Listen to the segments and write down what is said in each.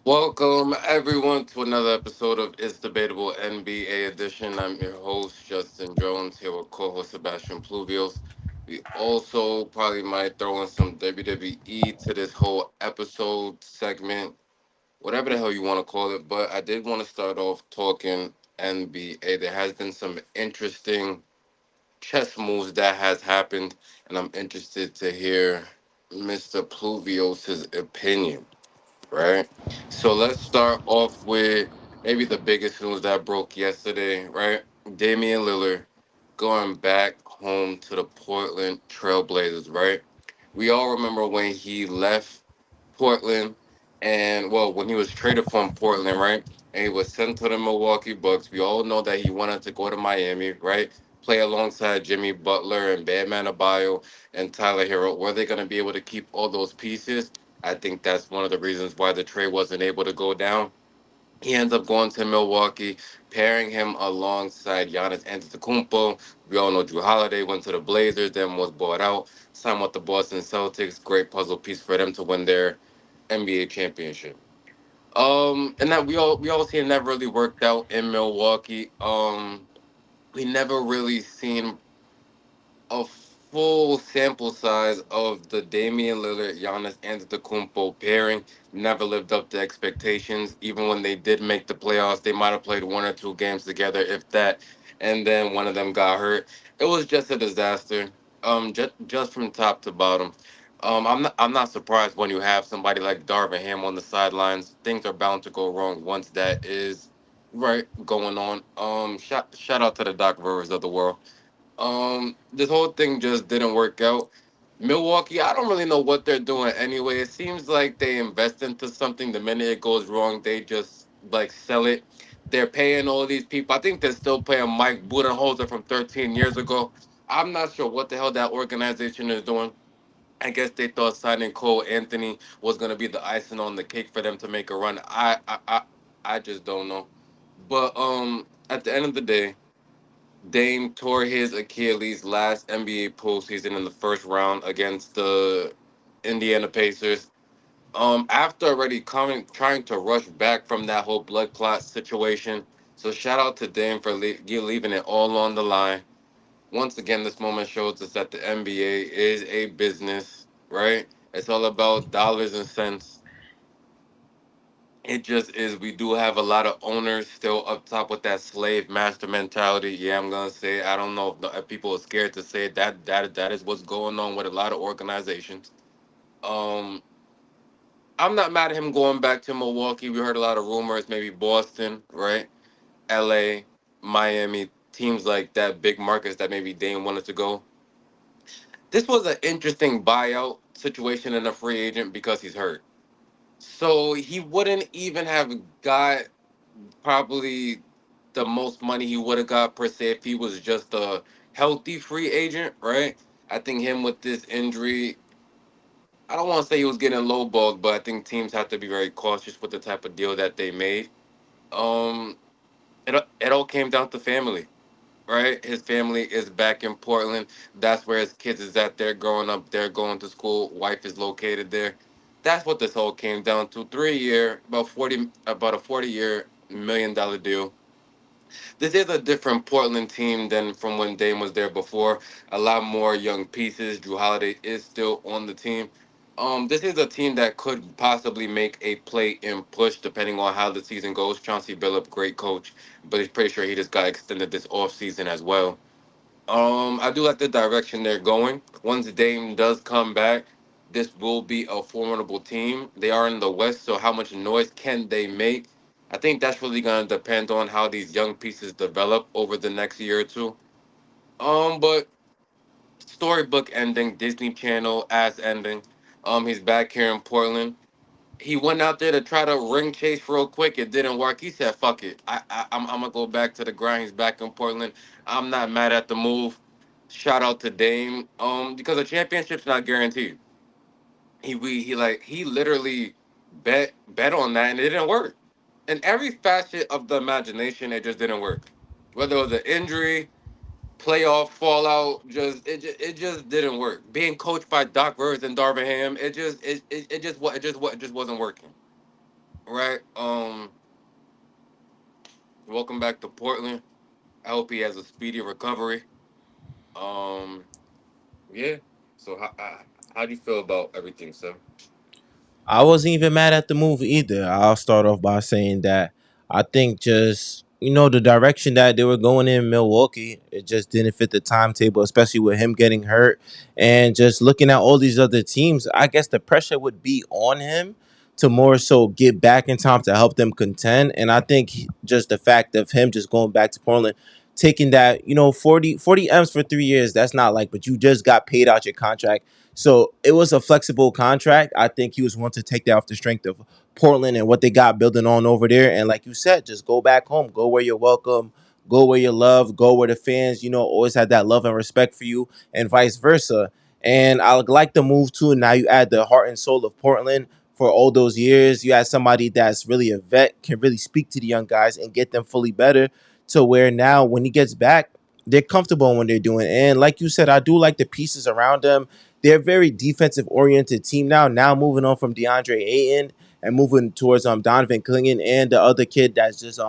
Welcome everyone to another episode of It's Debatable NBA edition. I'm your host Justin Jones here with co-host Sebastian Pluvios. We also probably might throw in some WWE to this whole episode segment, whatever the hell you want to call it. But I did want to start off talking NBA. There has been some interesting chess moves that has happened, and I'm interested to hear Mr. Pluvios' opinion, right? So let's start off with maybe the biggest news that broke yesterday, right? Damian Lillard going back home to the Portland Trailblazers, right? We all remember when he left Portland and, well, when he was traded from Portland, right? And he was sent to the Milwaukee Bucks. We all know that he wanted to go to Miami, right? Play alongside Jimmy Butler and Bam Adebayo and Tyler Hero. Were they going to be able to keep all those pieces? I think that's one of the reasons why the trade wasn't able to go down. He ends up going to Milwaukee, pairing him alongside Giannis Antetokounmpo. We all know Drew Holiday went to the Blazers, then was bought out, signed with the Boston Celtics. Great puzzle piece for them to win their NBA championship. And that we all see it never really worked out in Milwaukee. We never really seen a full sample size of the Damian Lillard Giannis Antetokounmpo pairing. Never lived up to expectations. Even when they did make the playoffs, they might have played one or two games together, if that, and then one of them got hurt. It was just a disaster. Just from top to bottom. I'm not surprised when you have somebody like Darvin Ham on the sidelines. Things are bound to go wrong once that is right going on. Shout out to the Doc Rivers of the world. This whole thing just didn't work out. Milwaukee, I don't really know what they're doing anyway. It seems like they invest into something. The minute it goes wrong, they just like sell it. They're paying all these people. I think they're still paying Mike Budenholzer from 13 years ago. I'm not sure what the hell that organization is doing. I guess they thought signing Cole Anthony was gonna be the icing on the cake for them to make a run. I just don't know. But at the end of the day, Dame tore his Achilles last NBA postseason in the first round against the Indiana Pacers. After already coming trying to rush back from that whole blood clot situation. So shout out to Dame for leaving it all on the line. Once again, this moment shows us that the NBA is a business, right? It's all about dollars and cents. It just is. We do have a lot of owners still up top with that slave master mentality. Yeah, I'm gonna say. I don't know if people are scared to say it. That is what's going on with a lot of organizations. Um, I'm not mad at him going back to Milwaukee. We heard a lot of rumors, maybe Boston, right? L.A., Miami, teams like that, big markets that maybe Dame wanted to go. This was an interesting buyout situation in a free agent because he's hurt. So he wouldn't even have got probably the most money he would have got per se if he was just a healthy free agent, right? I think him with this injury, I don't want to say he was getting lowballed, but I think teams have to be very cautious with the type of deal that they made. Um, it all came down to family, right? His family is back in Portland. That's where his kids is at. They're growing up. They're going to school. Wife is located there. That's what this all came down to. 3 year, about a 40-year $1 million deal. This is a different Portland team than from when Dame was there before. A lot more young pieces. Drew Holiday is still on the team. This is a team that could possibly make a play and push depending on how the season goes. Chauncey Billups, great coach, but he's pretty sure he just got extended this offseason as well. I do like the direction they're going. Once Dame does come back, this will be a formidable team. They are in the West, so how much noise can they make? I think that's really gonna depend on how these young pieces develop over the next year or two. But storybook ending, Disney Channel ass ending. He's back here in Portland. He went out there to try to ring chase real quick. It didn't work. He said, "Fuck it. I'm gonna go back to the grind." He's back in Portland. I'm not mad at the move. Shout out to Dame. Because a championship's not guaranteed. He literally bet on that and it didn't work. In every facet of the imagination, it just didn't work. Whether it was an injury, playoff fallout, it just didn't work. Being coached by Doc Rivers and Darvin Ham, it just wasn't working. right? Welcome back to Portland. I hope he has a speedy recovery. Um, yeah. So how do you feel about everything, sir? I wasn't even mad at the move either. I'll start off by saying that I think just the direction that they were going in Milwaukee, it just didn't fit the timetable, especially with him getting hurt and just looking at all these other teams. I guess the pressure would be on him to more so get back in time to help them contend. And I think just the fact of him just going back to Portland, taking that 40 M's for 3 years, that's not like, but you just got paid out your contract, so it was a flexible contract. I think he was one to take that off the strength of Portland and what they got building on over there. And like you said, just go back home, go where you're welcome, go where you're loved, go where the fans, always had that love and respect for you, and vice versa. And I like the move too. Now you add the heart and soul of Portland for all those years. You had somebody that's really a vet, can really speak to the young guys and get them fully better to where now when he gets back, they're comfortable in what they're doing. And like you said, I do like the pieces around them. They're a very defensive oriented team now. Now moving on from DeAndre Ayton and moving towards Donovan Clingan and the other kid that's just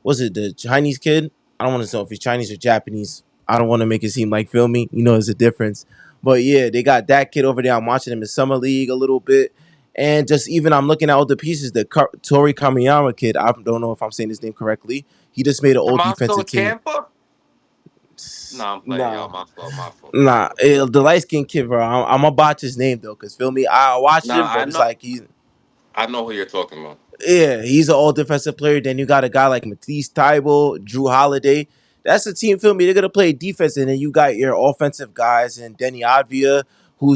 was it the Chinese kid? I don't want to know if he's Chinese or Japanese. I don't want to make it seem like feel me. There's a difference. But yeah, they got that kid over there. I'm watching him in summer league a little bit. And just even I'm looking at all the pieces. The Tori Kamiyama kid, I don't know if I'm saying his name correctly. He just made an all Tommaso defensive team. Champa? Nah, I'm playing, Nah, y'all. My fault. My fault. My nah, fault. the light skinned kid, bro. I'm gonna botch his name though, cause feel me, I watched Nah, him, but it's like he, I know who you're talking about. yeah, he's an all defensive player. Then you got a guy like Matisse Thybulle, Drew Holiday. That's the team. Feel me, they're gonna play defense, and then you got your offensive guys and Denny Advia, who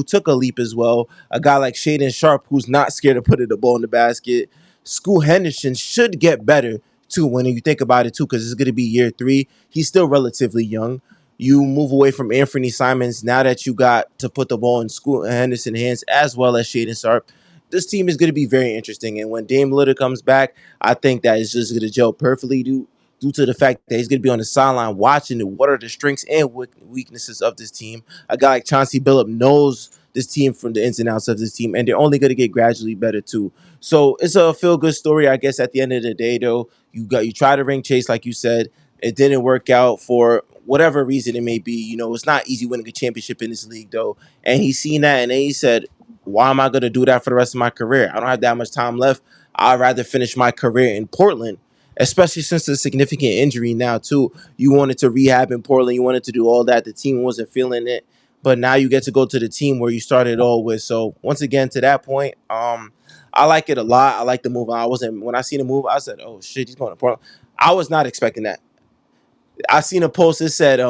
took a leap as well. A guy like Shaden Sharp, who's not scared to put the ball in the basket. School Henderson should get better too when you think about it too, because it's gonna be year three. He's still relatively young. You move away from Anthony Simons now that you got to put the ball in School Henderson hands as well as Shaden Sharp. This team is going to be very interesting. And when Dame Lillard comes back, I think that is just going to gel perfectly due to the fact that he's going to be on the sideline watching what are the strengths and weaknesses of this team. A guy like Chauncey Billups knows this team from the ins and outs of this team, and they're only going to get gradually better too. So it's a feel good story, I guess. At the end of the day, though, you try to ring chase, like you said, it didn't work out for whatever reason it may be. It's not easy winning a championship in this league, though. And he's seen that, and then he said, why am I going to do that for the rest of my career? I don't have that much time left. I'd rather finish my career in Portland, especially since the significant injury now, too. You wanted to rehab in Portland. You wanted to do all that. The team wasn't feeling it. But now you get to go to the team where you started all with. So once again, to that point, I like it a lot. I like the move. I wasn't when I seen the move, I said, "Oh shit, he's going to Portland." I was not expecting that. I seen a post that said,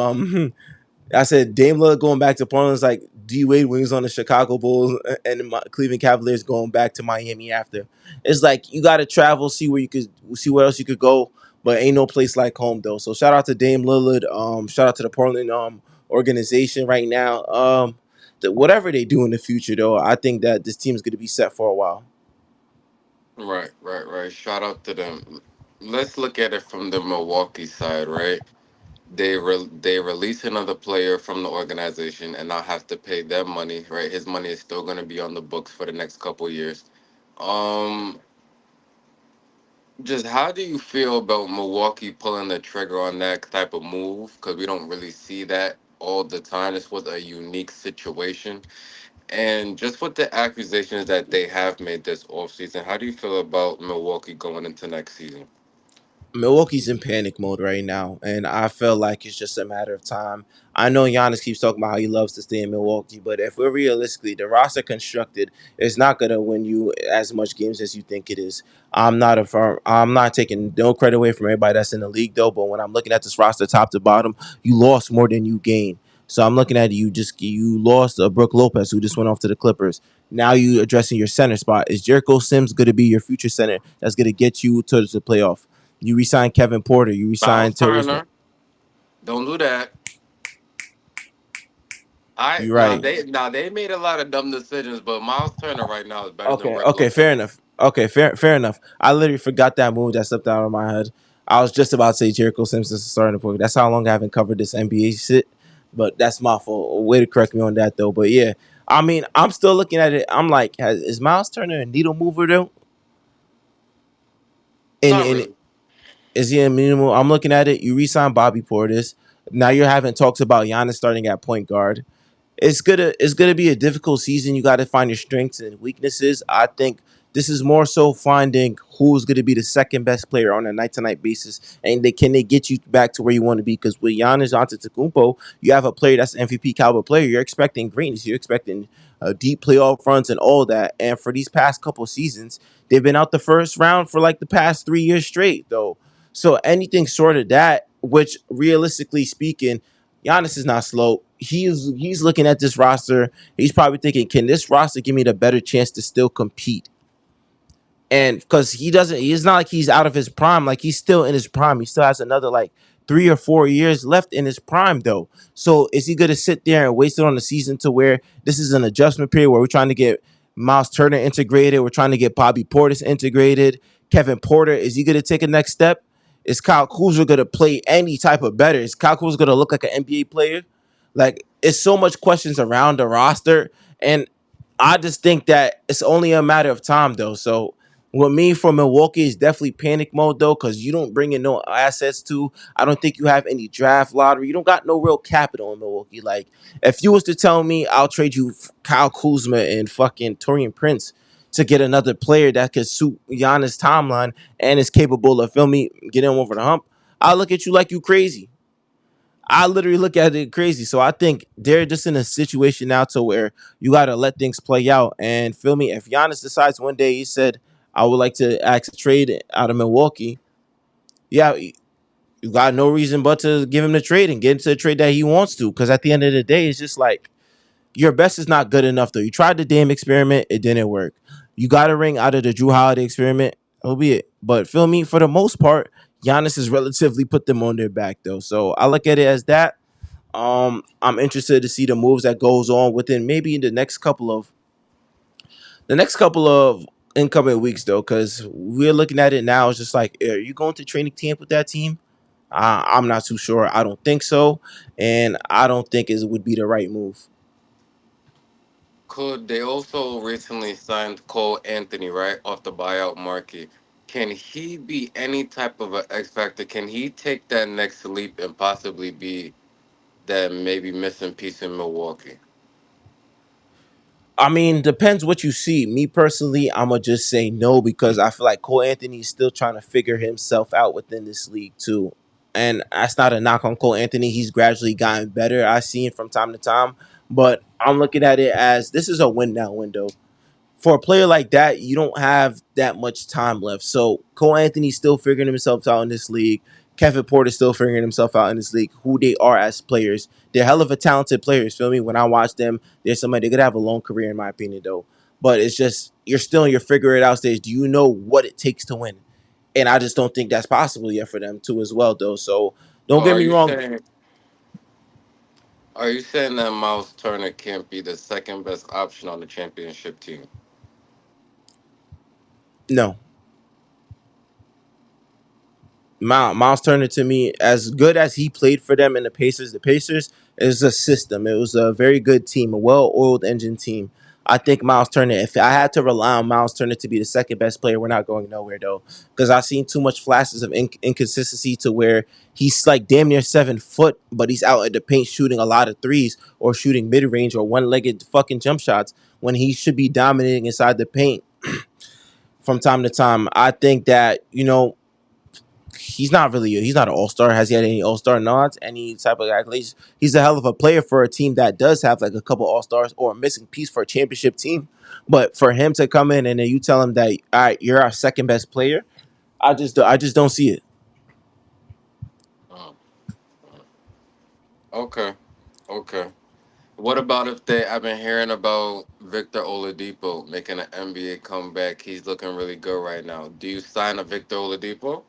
I said Dame Lillard going back to Portland is like D Wade when he was on the Chicago Bulls and the Cleveland Cavaliers going back to Miami after. It's like you got to travel, see where you could see where else you could go, but ain't no place like home though. So shout out to Dame Lillard. Shout out to the Portland organization right now. Whatever they do in the future though, I think that this team is going to be set for a while. Right, right, right. Shout out to them. Let's look at it from the Milwaukee side, right? They release another player from the organization and now have to pay them money, right? His money is still going to be on the books for the next couple years. Um, just how do you feel about Milwaukee pulling the trigger on that type of move? Because we don't really see that all the time. This was a unique situation. And just with the accusations that they have made this offseason, how do you feel about Milwaukee going into next season? Milwaukee's in panic mode right now, and I feel like it's just a matter of time. I know Giannis keeps talking about how he loves to stay in Milwaukee, but if we're realistically, the roster constructed is not gonna win you as much games as you think it is. I'm not taking no credit away from everybody that's in the league though, but when I'm looking at this roster top to bottom, you lost more than you gained. So I'm looking at you lost Brooke Lopez who just went off to the Clippers. Now you addressing your center spot. Is Jericho Sims going to be your future center that's going to get you to the playoff? You resign Kevin Porter. You Miles resign Tyrese. Turner, don't do that. I You're now right. they made a lot of dumb decisions, but Miles Turner right now is better than Okay. Rick Okay. Fair Lopez. enough. Okay. Fair enough. I literally forgot that move that slipped out of my head. I was just about to say Jericho Simpson's starting point. That's how long I haven't covered this NBA shit. But that's my fault. Way to correct me on that though. But yeah, I mean, I'm still looking at it. I'm like, is Miles Turner a needle mover though? Not And really. is he a minimal? I'm looking at it. You re-sign Bobby Portis. Now you're having talks about Giannis starting at point guard. It's gonna be a difficult season. You got to find your strengths and weaknesses. I think this is more so finding who's gonna be the second best player on a night to night basis, and they get you back to where you want to be. Because with Giannis Antetokounmpo, you have a player that's an MVP caliber player. You're expecting greatness. You're expecting deep playoff runs and all that. And for these past couple seasons, they've been out the first round for like the past 3 years straight, though. So anything short of that, which realistically speaking, Giannis is not slow. He's looking at this roster. He's probably thinking, can this roster give me the better chance to still compete? And because he doesn't, it's not like he's out of his prime. Like he's still in his prime. He still has another like 3 or 4 years left in his prime, though. So is he going to sit there and waste it on the season to where this is an adjustment period where we're trying to get Miles Turner integrated, we're trying to get Bobby Portis integrated, Kevin Porter, is he going to take a next step? Is Kyle Kuzma going to play any type of better? Is Kyle Kuzma going to look like an NBA player? Like, it's so much questions around the roster, and I just think that it's only a matter of time, though. So with me from Milwaukee is definitely panic mode though, because you don't bring in no assets too. I don't think you have any draft lottery. You don't got no real capital in Milwaukee. Like if you was to tell me I'll trade you Kyle Kuzma and fucking Torian Prince to get another player that could suit Giannis' timeline and is capable of feel me getting him over the hump, I'll look at you like you crazy. I literally look at it crazy. So I think they're just in a situation now to where you got to let things play out. And feel me, if Giannis decides one day he said, I would like to ask a trade out of Milwaukee, yeah, you got no reason but to give him the trade and get into the trade that he wants to. Because at the end of the day, it's just like your best is not good enough, though. You tried the damn experiment, it didn't work. You got a ring out of the Drew Holiday experiment, so be it. But feel me, for the most part, Giannis has relatively put them on their back, though. So I look at it as that. I'm interested to see the moves that goes on within maybe the next couple of incoming weeks though, because we're looking at it now. It's just like, are you going to training camp with that team? I'm not too sure. I don't think so, and I don't think it would be the right move. Could they also recently signed Cole Anthony right off the buyout market? Can he be any type of an X factor? Can he take that next leap and possibly be that maybe missing piece in Milwaukee? I mean, depends what you see. Me personally, I'm gonna just say no because I feel like Cole Anthony is still trying to figure himself out within this league too. And that's not a knock on Cole Anthony. He's gradually gotten better. I see him from time to time, but I'm looking at it as this is a win now window for a player like that, you don't have that much time left. So Cole Anthony's still figuring himself out in this league. Kevin Porter's still figuring himself out in this league. Who they are as players, they're hell of a talented players. Feel me? When I watch them, there's somebody they could have a long career, in my opinion, though. But it's just you're still in your figure it out stage. Do you know what it takes to win? And I just don't think that's possible yet for them too, as well, though. So don't Or get me wrong. are you saying that Miles Turner can't be the second best option on the championship team? No, Miles Turner to me, as good as he played for them in the Pacers is a system. It was a very good team, a well-oiled engine team. I think Miles Turner, if I had to rely on Miles Turner to be the second best player, we're not going nowhere though. Because I've seen too much flashes of inconsistency to where he's like damn near 7 foot, but he's out at the paint shooting a lot of threes or shooting mid range or one-legged fucking jump shots when he should be dominating inside the paint from time to time. I think that, he's not an all-star. Has he had any all-star nods, any type of accolades? He's a hell of a player for a team that does have like a couple all-stars or a missing piece for a championship team. But for him to come in and then you tell him that, all right, you're our second best player, I just don't see it. Oh, okay, okay. What about if they? I've been hearing about Victor Oladipo making an NBA comeback. He's looking really good right now. Do you sign a Victor Oladipo?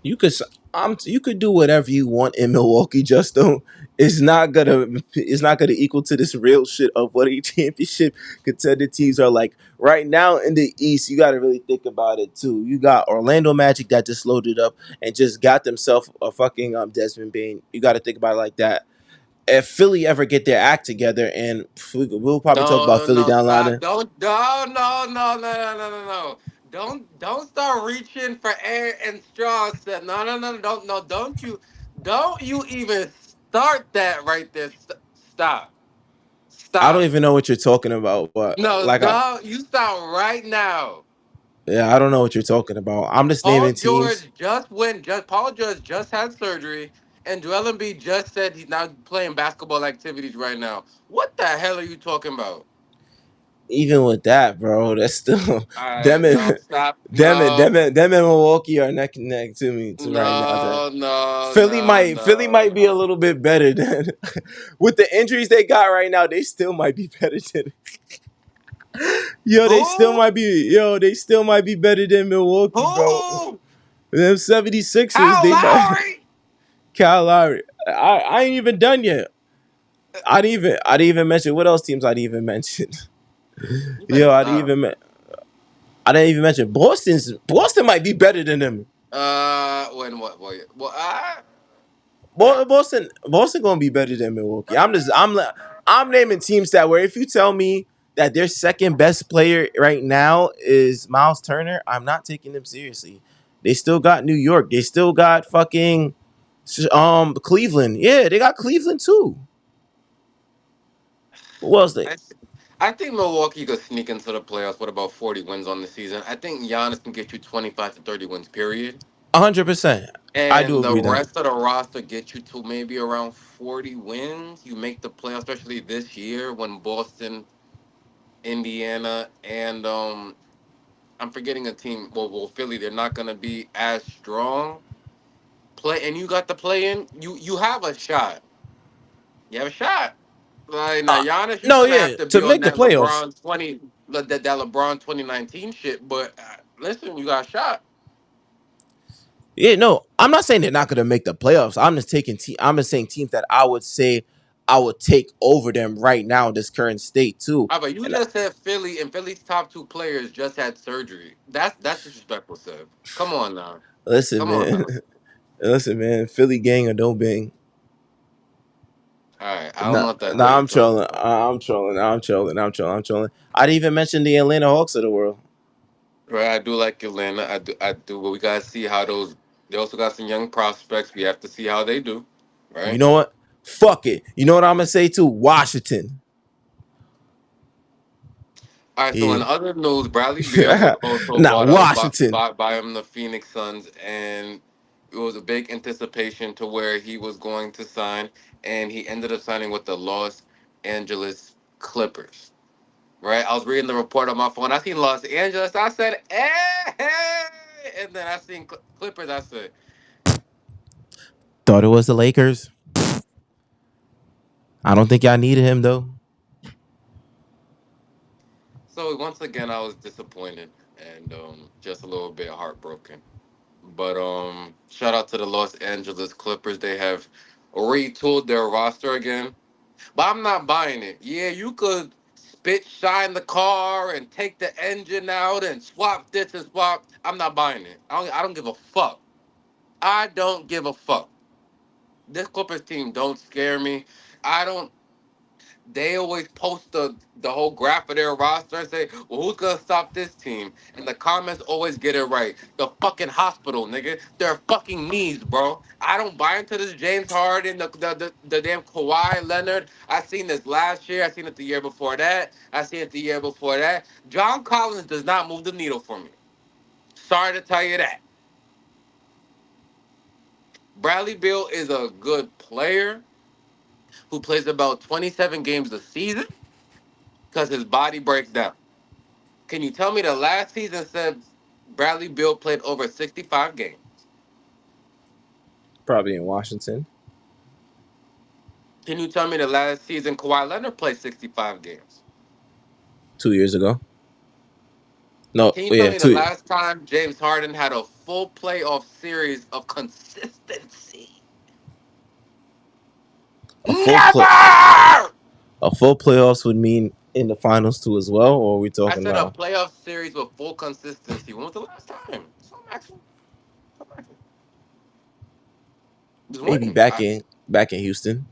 You could you could do whatever you want in Milwaukee, just don't. It's not gonna equal to this real shit of what a championship contender teams are like right now in the East. You got to really think about it too. You got Orlando Magic that just loaded up and just got themselves a fucking Desmond Bain. You got to think about it like that. If Philly ever get their act together, and we'll probably talk about No, Philly no, down the stop! line. Don't, no, no, no, no, no, no, no, no. don't start reaching for air and straws. No, no, no, don't no, don't you even start that right there. Stop, I don't stop. even know what you're talking about, but No, like I no, you stop right now. yeah, I don't know what you're talking about. I'm just Paul naming teams. George just went. Just Paul George just had surgery, and Joel Embiid just said he's not playing basketball activities right now. What the hell are you talking about? Even with that, bro, that's still them and No, stop. them and Milwaukee are neck and neck to me to right now. Then No, no, Philly no, might Philly might be a no. little bit better than with the injuries they got right now. They still might be better than Who? they still might be better than Milwaukee, bro. Who? Them 76ers, Kyle they might Lowry? Kyle Lowry. I ain't even done yet. I didn't even mention what else teams I'd even mention. You better Yo, stop. I didn't even mention Boston might be better than them. When what? Well, Boston gonna be better than Milwaukee. I'm naming teams that where if you tell me that their second best player right now is Miles Turner, I'm not taking them seriously. They still got New York. They still got fucking Cleveland. Yeah, they got Cleveland too. Who else they? I, I think Milwaukee could sneak into the playoffs with about 40 wins on the season. I think Giannis can get you 25 to 30 wins, period. 100%. I do And the agree with that. rest of the roster get you to maybe around 40 wins. You make the playoffs, especially this year when Boston, Indiana, and I'm forgetting a team. Well, Philly. They're not gonna be as strong. And you got the play in. You have a shot. You have a shot. Like now, Uh, Giannis, you no, gonna yeah, have to to be on make the that playoffs. LeBron 2019 shit. But listen, you got a shot. Yeah, no, I'm not saying they're not going to make the playoffs. I'm just saying teams that I would say I would take over them right now in this current state too. Ah, but you And just said Philly, and Philly's top two players just had surgery. That's disrespectful, Seb. Come on now. listen, Come on man, now. listen, man, Philly gang or no bang. All right, I don't Nah, know what the hell nah, you're I'm talking trolling. about. I'm trolling. I'm trolling. I'm trolling. I'm trolling. I didn't even mention the Atlanta Hawks of the world. Right, I do like Atlanta. I do, but we gotta see how those. They also got some young prospects. We have to see how they do. You Right. know what? Fuck it. You know what I'm gonna say too? Washington. All right. So in Yeah. other news, Bradley Beal was also Nah, bought out Washington. by him the Phoenix Suns, and it was a big anticipation to where he was going to sign, and he ended up signing with the Los Angeles Clippers. Right. I was reading the report on my phone. I seen Los Angeles. I said, "Hey!" And then I seen Clippers. I said. Thought it was the Lakers. I don't think y'all needed him though. So once again, I was disappointed and just a little bit heartbroken. But shout out to the Los Angeles Clippers. They have retooled their roster again. But I'm not buying it. Yeah, you could spit shine the car and take the engine out and swap this and swap. I'm not buying it. I don't give a fuck. I don't give a fuck. This Clippers team don't scare me. I don't. They always post the whole graph of their roster and say, "Well, who's gonna stop this team?" And the comments always get it right. The fucking hospital, nigga. Their fucking knees, bro. I don't buy into this James Harden, the damn Kawhi Leonard. I seen this last year. I seen it the year before that. I seen it the year before that. John Collins does not move the needle for me. Sorry to tell you that. Bradley Beal is a good player who plays about 27 games a season because his body breaks down. Can you tell me the last season said Bradley Beal played over 65 games? Probably in Washington Can you tell me the last season Kawhi Leonard played 65 games? 2 years ago. No, Can you tell yeah, me the two last time James Harden had a full playoff series of consistency? a full play Never! a full playoffs would mean in the finals too as well. Or are we I talking said a about playoff series with full consistency. When was the last time? So I'm asking. So I'm asking. Just maybe when? back in Houston?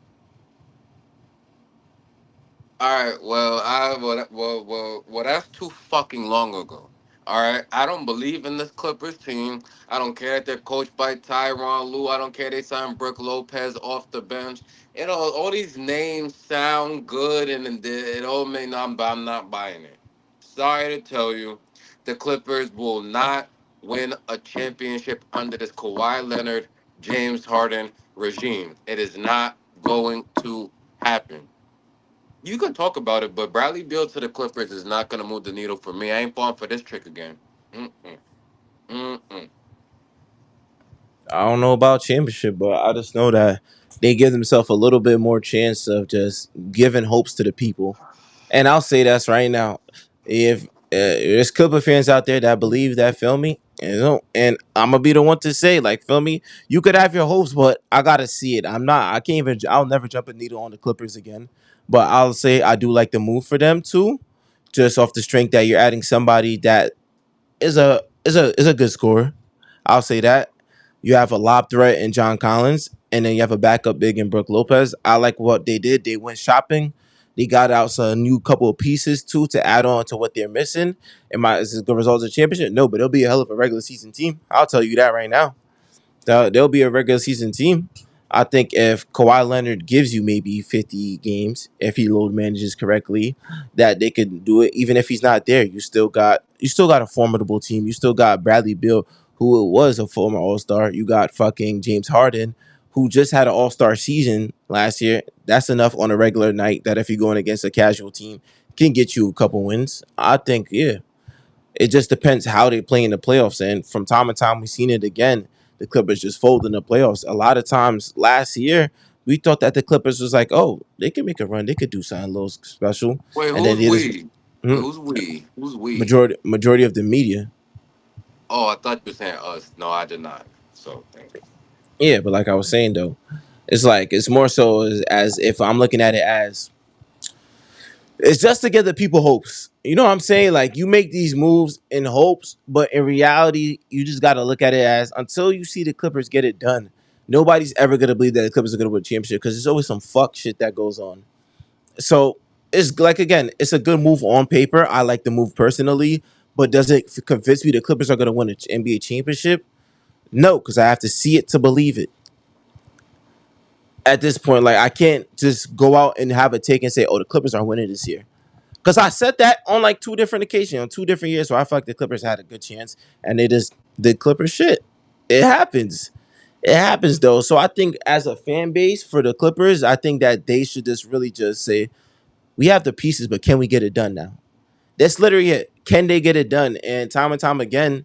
All right. Well, that's too fucking long ago. All right, I don't believe in this Clippers team. I don't care that they're coached by Tyronn Lue. I don't care they signed Brooke Lopez off the bench. You know, all these names sound good, and it all may not, but I'm not buying it. Sorry to tell you, the Clippers will not win a championship under this Kawhi Leonard, James Harden regime. It is not going to happen. You can talk about it, but Bradley Beal to the Clippers is not going to move the needle for me. I ain't falling for this trick again. Mm-mm. Mm-mm. I don't know about championship, but I just know that they give themselves a little bit more chance of just giving hopes to the people. And I'll say that's right now. If there's Clipper fans out there that believe that, feel me, and I'm gonna be the one to say, like, feel me, you could have your hopes, but I gotta see it. I'm not. I can't even. I'll never jump a needle on the Clippers again. But I'll say I do like the move for them too, just off the strength that you're adding somebody that is a good scorer. I'll say that. You have a lob threat in John Collins, and then you have a backup big in Brooke Lopez. I like what they did. They went shopping. They got out some new couple of pieces too to add on to what they're missing. Is it the results of the championship? No, but it'll be a hell of a regular season team. I'll tell you that right now. They'll be a regular season team. I think if Kawhi Leonard gives you maybe 50 games, if he load manages correctly, that they could do it. Even if he's not there, you still got a formidable team. You still got Bradley Beal, who was a former All Star. You got fucking James Harden, who just had an All Star season last year. That's enough on a regular night that if you're going against a casual team, can get you a couple wins. I think, yeah, it just depends how they play in the playoffs. And from time to time, we've seen it again. The Clippers just fold in the playoffs. A lot of times last year, we thought that the Clippers was like, oh, they could make a run. They could do something a little special. Wait, And then who's they just we? Wait, mm, who's we? Who's we? majority of the media. Oh, I thought you were saying us. No, I did not. So, thank you. Yeah, but like I was saying though, it's like it's more so as if I'm looking at it as it's just to give the people hopes. You know what I'm saying? Like you make these moves in hopes, but in reality, you just got to look at it as until you see the Clippers get it done. Nobody's ever gonna believe that the Clippers are gonna win a championship because there's always some fuck shit that goes on. So it's like again, it's a good move on paper. I like the move personally, but does it convince me the Clippers are gonna win an NBA championship? No, because I have to see it to believe it. At this point, like I can't just go out and have a take and say, "Oh, the Clippers are winning this year." Because I said that on like two different occasions, on 2 different years, where I felt like the Clippers had a good chance, and they just did Clipper shit. It happens. It happens though. So I think as a fan base for the Clippers, I think that they should just really just say, we have the pieces, but can we get it done now? That's literally it. Can they get it done? And time again,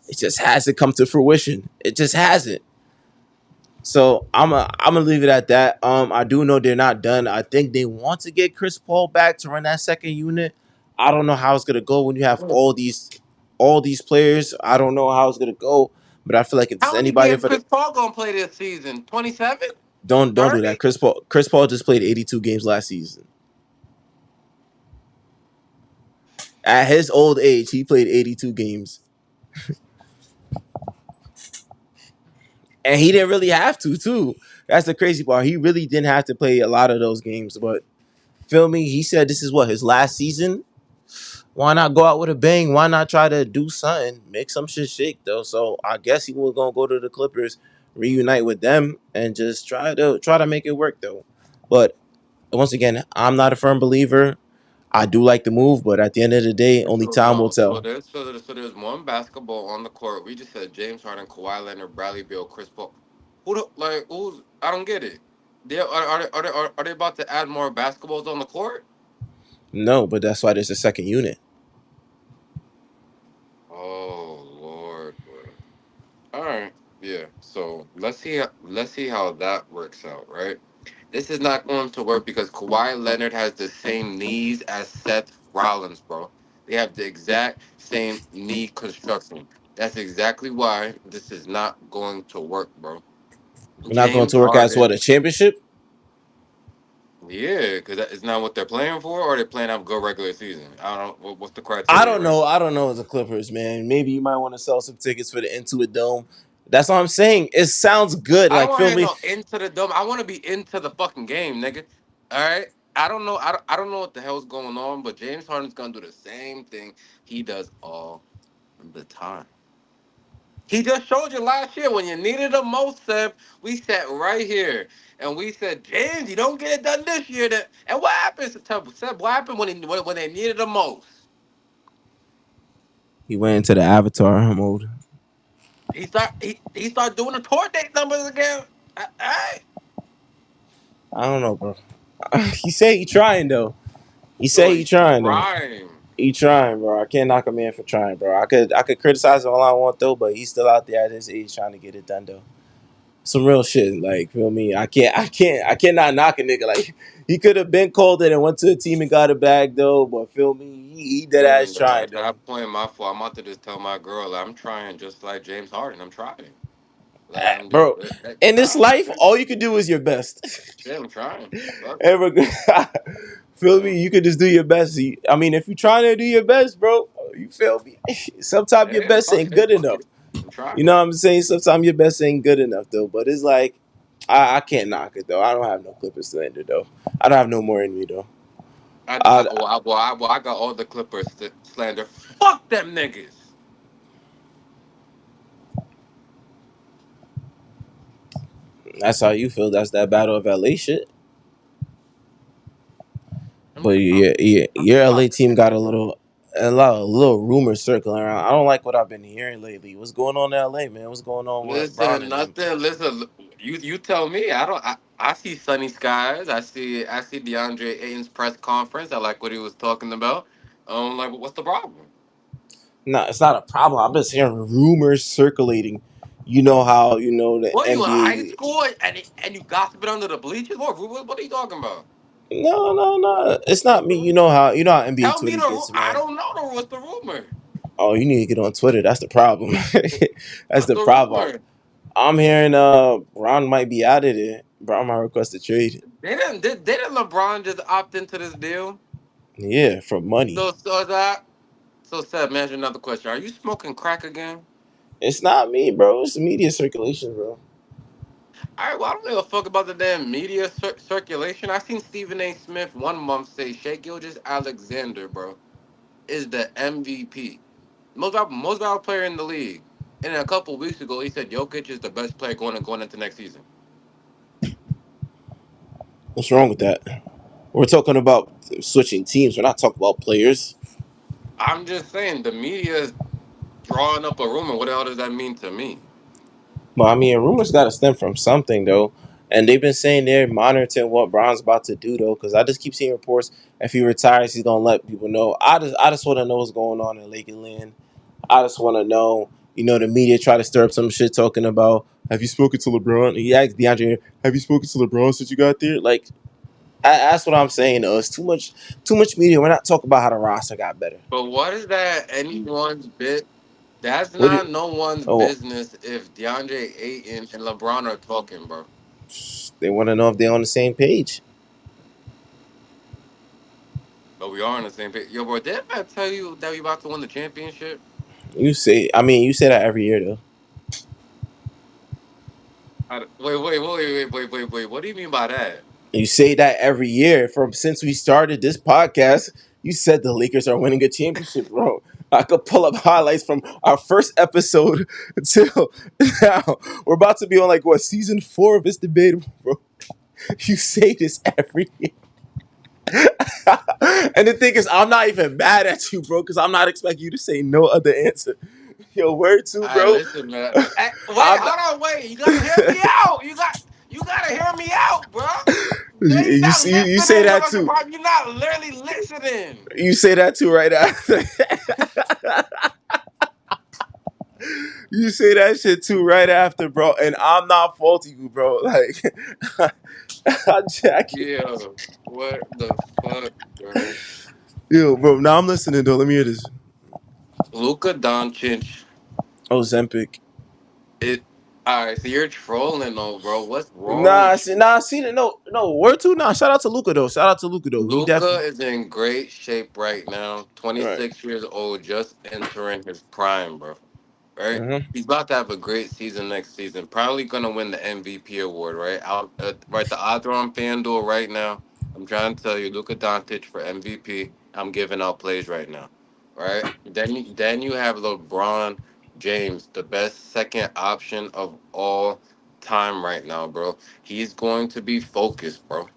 it just hasn't come to fruition. It just hasn't. So I'm gonna leave it at that. I do know they're not done. I think they want to get Chris Paul back to run that second unit. I don't know how it's gonna go when you have all these players. I don't know how it's gonna go, but I feel like if there's How many anybody games for the Chris Paul gonna play this season? 27? don't do that. 30? Chris Paul just played 82 games last season. At his old age, he played 82 games, and he didn't really have to too. That's the crazy part. He really didn't have to play a lot of those games, but feel me. He said this is what his last season. Why not go out with a bang? Why not try to do something, make some shit shake though? So I guess he was gonna go to the Clippers, reunite with them, and just try to make it work though. But once again, I'm not a firm believer. I do like the move, but at the end of the day, only So time will no, tell. so there's one basketball on the court. We just said James Harden, Kawhi Leonard, Bradley Beal, Chris Paul. Who's? I don't get it. Are they about to add more basketballs on the court? No, but that's why there's a second unit. Oh Lord, bro. All right, yeah. So let's see how that works out, right? This is not going to work because Kawhi Leonard has the same knees as Seth Rollins, bro. They have the exact same knee construction. That's exactly why this is not going to work, bro. We're not going James to work as what Harden, a championship. yeah, because that is not what they're playing for, or they're playing to have a good regular season. I don't. What's the I criteria don't right know. now? I don't know as the Clippers, man. Maybe you might want to sell some tickets for the Intuit Dome. That's what I'm saying. It sounds good. I don't Like want to feel hear me. no into the dome. I want to be into the fucking game, nigga. All right. I don't know. I don't know what the hell's going on, but James Harden's gonna do the same thing he does all The time. He just showed you last year when you needed the most, Seb. We sat right here and we said, James, you don't get it done this year. And what happened, Seb? What happened when they needed the most? He went into the Avatar mode. He started doing the tour date numbers again. Hey, I don't know, bro. He say he trying though. He yo, say he he's trying though. trying. He trying, bro. I can't knock a man for trying, bro. I could criticize him all I want though, but he's still out there at his age trying to get it done though. Some real shit, like feel me. I cannot knock a nigga. Like he could have been called it and went to a team and got a bag though, but feel me, he dead ass Listen, bro, trying at though. that point, my fault. I'm about to just tell my girl like, I'm trying just like James Harden. I'm trying. Like I'm just Bro, in this trying. life, all you can do is your best. Yeah, I'm trying. Fuck it. Ever feel Yeah, me? You could just do your best. I mean, if you're trying to do your best, bro, you feel me? Sometimes your yeah, best fuck ain't it, good fuck enough. it. I'm You know trying. what I'm saying? Sometimes your best ain't good enough though. But it's like I can't knock it though. I don't have no Clippers slander though. I don't have no more in me though. I, I got all the Clippers slander. Fuck them niggas. that's how you feel. That's that battle of LA shit. I'm, But I'm, I'm your LA about to team say got a little rumors circling around. I don't like what I've been hearing lately. What's going on in LA, man? What's going on with Bron listen, and them? nothing. Listen, you tell me. I don't. I see sunny skies. I see DeAndre Ayton's press conference. I like what he was talking about. Like what's the problem? No, it's not a problem. I'm just hearing rumors circulating. You know how the What you in high NBA. school and you gossiping under the bleachers? What are you talking about? No, no, no. It's not What's the me. rumor? You know how NBA Tell me Twitter the. gets, I man. don't know what's the rumor. Oh, you need to get on Twitter. That's the problem. That's What's the the problem. rumor? I'm hearing Ron might be out of there. Brown might request a trade. Didn't LeBron just opt into this deal? Yeah, for money. So Seb, man, another question. Are you smoking crack again? It's not me, bro. It's the media circulation, bro. All right, well, I don't give a fuck about the damn media circulation. I seen Stephen A. Smith 1 month say Shea Gilgeous Alexander, bro, is the MVP, most valuable player in the league. And then a couple weeks ago, he said Jokic is the best player going into next season. What's wrong with that? We're talking about switching teams. We're not talking about players. I'm just saying the media is drawing up a rumor. What the hell does that mean to me? But I mean, rumors got to stem from something though, and they've been saying they're monitoring what Brown's about to do though, because I just keep seeing reports if he retires, he's gonna let people know. I just want to know what's going on in Lakeland. I just want to know. The media try to stir up some shit talking about. Have you spoken to LeBron? He asked DeAndre, "Have you spoken to LeBron since you got there?" Like, that's what I'm saying. Though. It's too much media. We're not talking about how the roster got better. But what is that anyone's bit? That's What? not no one's Oh, business if DeAndre Ayton and LeBron are talking, bro. they want to know if they're on the same page. But we are on the same page. Yo, bro, did I tell you that we about to win the championship? You say that every year though. Wait. What do you mean by that? You say that every year from since we started this podcast. You said the Lakers are winning a championship, bro. I could pull up highlights from our first episode until now. We're about to be on like what season 4 of It's Debatable, bro. You say this every year. And the thing is, I'm not even mad at you, bro, because I'm not expecting you to say no other answer. Yo, word too, All right, bro. listen, man. Hey, wait, I'm not. hold on, wait. You gotta hear me out. You gotta hear me out, bro. Then you're not You say listening. The that fucking too. problem. You're not literally listening. You say that too right after. You say that shit too right after, bro. And I'm not faulting you, bro. Like, I'm jacking. Yeah. What the fuck, bro? Yo, bro. Now I'm listening, though. Let me hear this. Luka Doncic. Oh, Zempic. It. All right, so you're trolling, though, bro. What's wrong Nah, with see, you? nah, see, no, word too. Nah, shout out to Luca though. Shout out to Luca though. He Luca definitely is in great shape right now. right. 26 years old, just entering his prime, bro. Right? Mm-hmm. He's about to have a great season next season. Probably gonna win the MVP award, right? Right, the odds are on FanDuel right now. I'm trying to tell you, Luka Doncic for MVP. I'm giving out plays right now. right? Then you have LeBron James, the best second option of all time right now, bro. He's going to be focused, bro.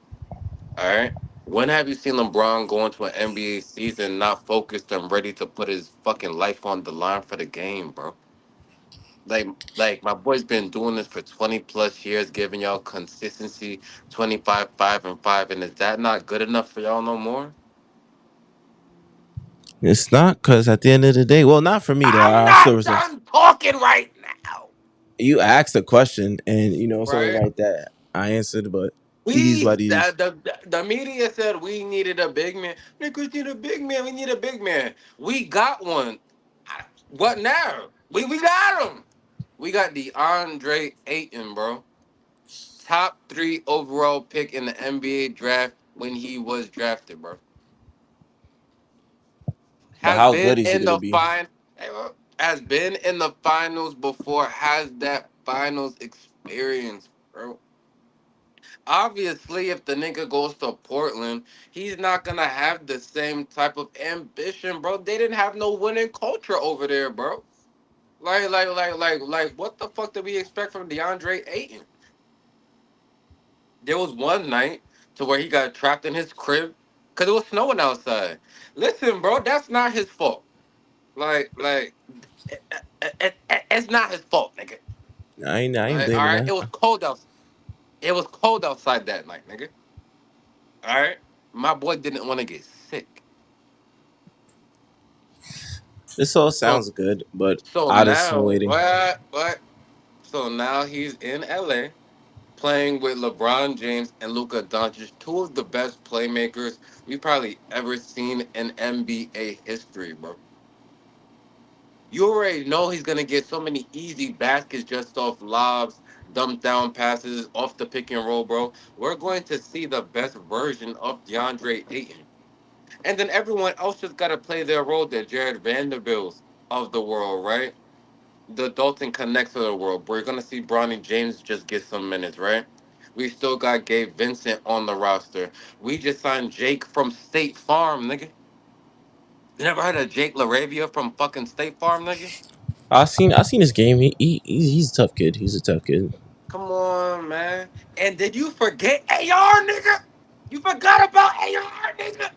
All right. When have you seen LeBron go into an NBA season not focused and ready to put his fucking life on the line for the game, bro? Like, like my boy's been doing this for 20 plus years, giving y'all consistency, 25, 5 and 5. And is that not good enough for y'all no more? It's not because at the end of the day, well, not for me though. I'm I still not resist. done talking right now. You asked a question, and something Right? like that. I answered, but it is We what it is. the media said we needed a big man. Niggas need a big man. We need a big man. We got one. What now? We got him. We got the Andre Ayton, bro. Top three overall pick in the NBA draft when he was drafted, bro. But Has how been good is he in gonna the be? fine. Has been in the finals before. Has that finals experience, bro. Obviously, if the nigga goes to Portland, he's not gonna have the same type of ambition, bro. They didn't have no winning culture over there, bro. What the fuck did we expect from DeAndre Ayton? There was one night to where he got trapped in his crib because it was snowing outside. Listen, bro, that's not his fault. It's not his fault, nigga. I ain't All blaming right, that. it was cold out. It was cold outside that night, nigga. All right, my boy didn't want to get sick. This all So sounds good, but so I just am now waiting. what? So now he's in LA playing with LeBron James and Luka Doncic, two of the best playmakers we probably ever seen in NBA history, bro. You already know he's gonna get so many easy baskets just off lobs, dumped down passes, off the pick and roll, bro. We're going to see the best version of DeAndre Ayton. And then everyone else just gotta play their role, the Jared Vanderbilts of the world, right? The Dalton Connects of the world. We're gonna see Bronny James just get some minutes, right? We still got Gabe Vincent on the roster. We just signed Jake from State Farm, nigga. You never heard of Jake LaRavia from fucking State Farm, nigga? I seen his game. He's a tough kid. He's a tough kid. Come on, man. And did you forget AR, nigga? You forgot about AR, nigga?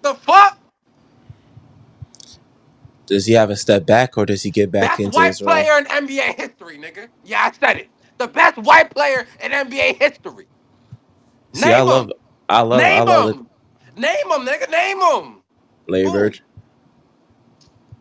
The fuck? Does he have a step back or does he get back Best into his white role? player in NBA history, nigga. Yeah, I said it. The best white player in NBA history. See, I Name love, him. I Name love it, him. Name him, nigga. Name him. Larry Who? Bird.